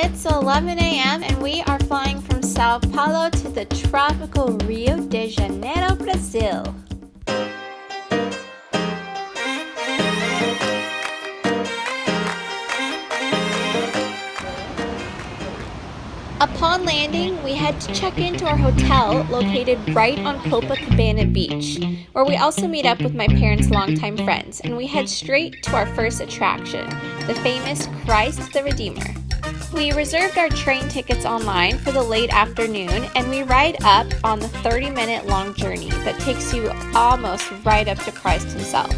It's 11 a.m. and we are flying from Sao Paulo to the tropical Rio de Janeiro, Brazil. Upon landing, we had to check into our hotel located right on Copacabana Beach, where we also meet up with my parents' longtime friends, and we head straight to our first attraction, the famous Christ the Redeemer. We reserved our train tickets online for the late afternoon, and we ride up on the 30-minute long journey that takes you almost right up to Christ himself.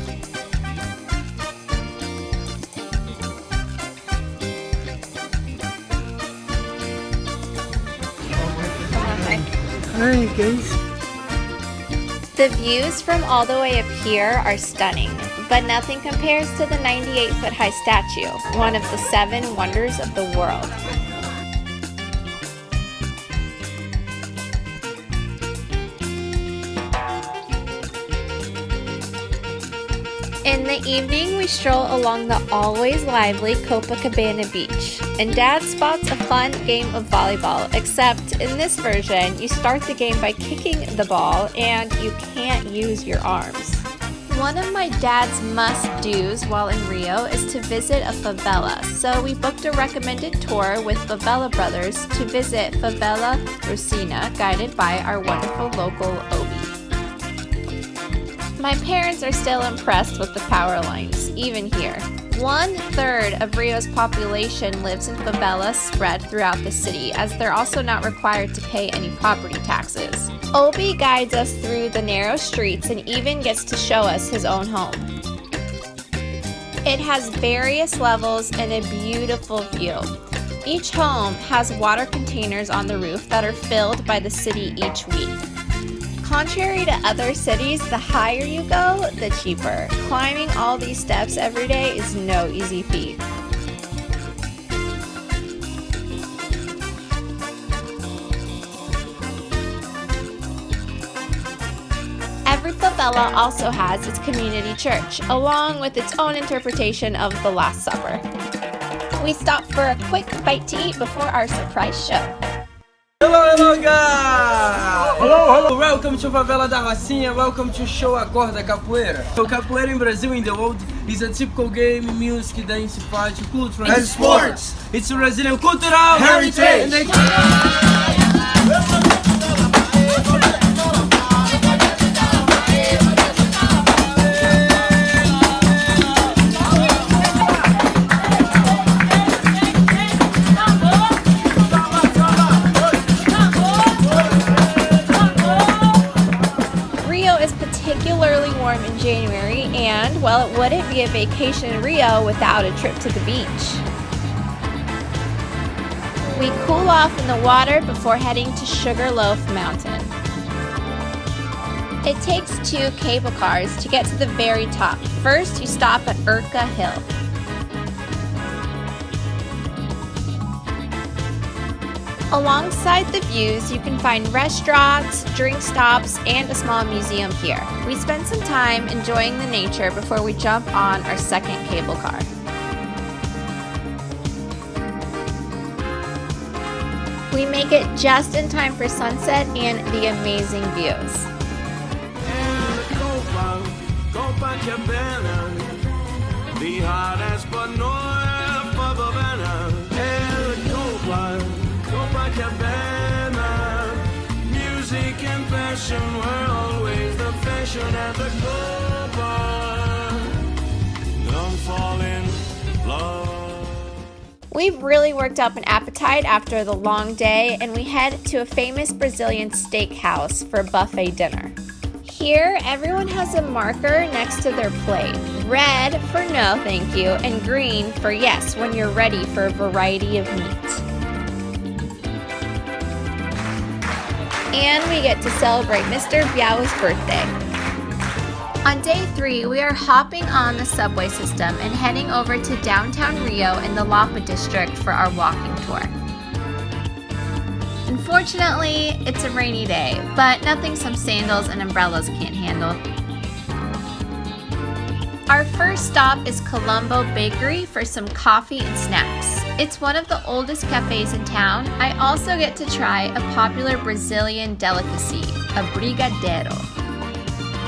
Hi guys. The views from all the way up here are stunning, but nothing compares to the 98-foot high statue, one of the 7 wonders of the world. In the evening, we stroll along the always lively Copacabana Beach, and Dad spots a fun game of volleyball, except in this version, you start the game by kicking the ball and you can't use your arms. One of my dad's must-dos while in Rio is to visit a favela, so we booked a recommended tour with Favela Brothers to visit Favela Rosina, guided by our wonderful local Obi. My parents are still impressed with the power lines, even here. 1/3 of Rio's population lives in favelas spread throughout the city, as they're also not required to pay any property taxes. Obi guides us through the narrow streets and even gets to show us his own home. It has various levels and a beautiful view. Each home has water containers on the roof that are filled by the city each week. Contrary to other cities, the higher you go, the cheaper. Climbing all these steps every day is no easy feat. Every favela also has its community church, along with its own interpretation of the Last Supper. We stop for a quick bite to eat before our surprise show. Hello guys! Hello! Welcome to Favela da Rocinha, welcome to show Acorda Capoeira. So capoeira in Brazil in the world is a typical game, music, dance, party, culture and sports. It's a Brazilian cultural heritage. Particularly warm in January, and, well, it wouldn't be a vacation in Rio without a trip to the beach. We cool off in the water before heading to Sugarloaf Mountain. It takes 2 cable cars to get to the very top. First, you stop at Urca Hill. Alongside the views, you can find restaurants, drink stops, and a small museum here. We spend some time enjoying the nature before we jump on our second cable car. We make it just in time for sunset and the amazing views. The hottest but north of Havana. Copacabana, music and passion were always the fashion at the Copa. Don't fall in love. We've really worked up an appetite after the long day, and we head to a famous Brazilian steakhouse for buffet dinner. Here, everyone has a marker next to their plate. Red for no thank you, and green for yes when you're ready for a variety of meat. And we get to celebrate Mr. Biau's birthday. On day 3, we are hopping on the subway system and heading over to downtown Rio in the Lapa district for our walking tour. Unfortunately, it's a rainy day, but nothing some sandals and umbrellas can't handle. Our first stop is Colombo Bakery for some coffee and snacks. It's one of the oldest cafes in town. I also get to try a popular Brazilian delicacy, a brigadeiro.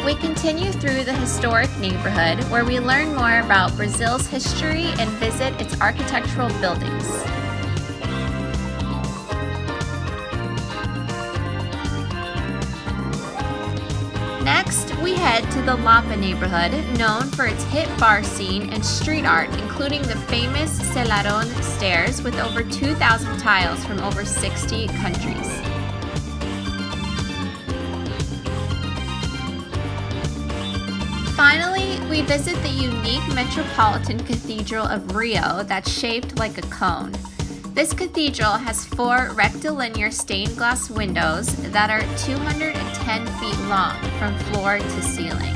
We continue through the historic neighborhood where we learn more about Brazil's history and visit its architectural buildings. Next, we head to the Lapa neighborhood, known for its hip bar scene and street art, including the famous Selarón stairs with over 2,000 tiles from over 60 countries. Finally, we visit the unique Metropolitan Cathedral of Rio that's shaped like a cone. This cathedral has 4 rectilinear stained glass windows that are 210 feet long from floor to ceiling.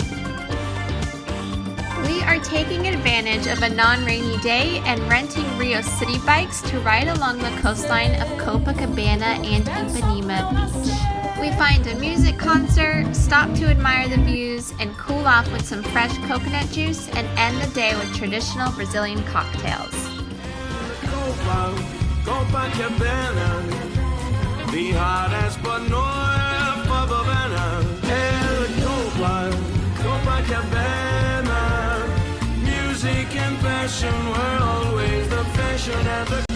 We are taking advantage of a non-rainy day and renting Rio city bikes to ride along the coastline of Copacabana and Ipanema Beach. We find a music concert, stop to admire the views, and cool off with some fresh coconut juice and end the day with traditional Brazilian cocktails. Copacabana, the hottest but north of Havana. Copacabana, music and passion were always the fashion at the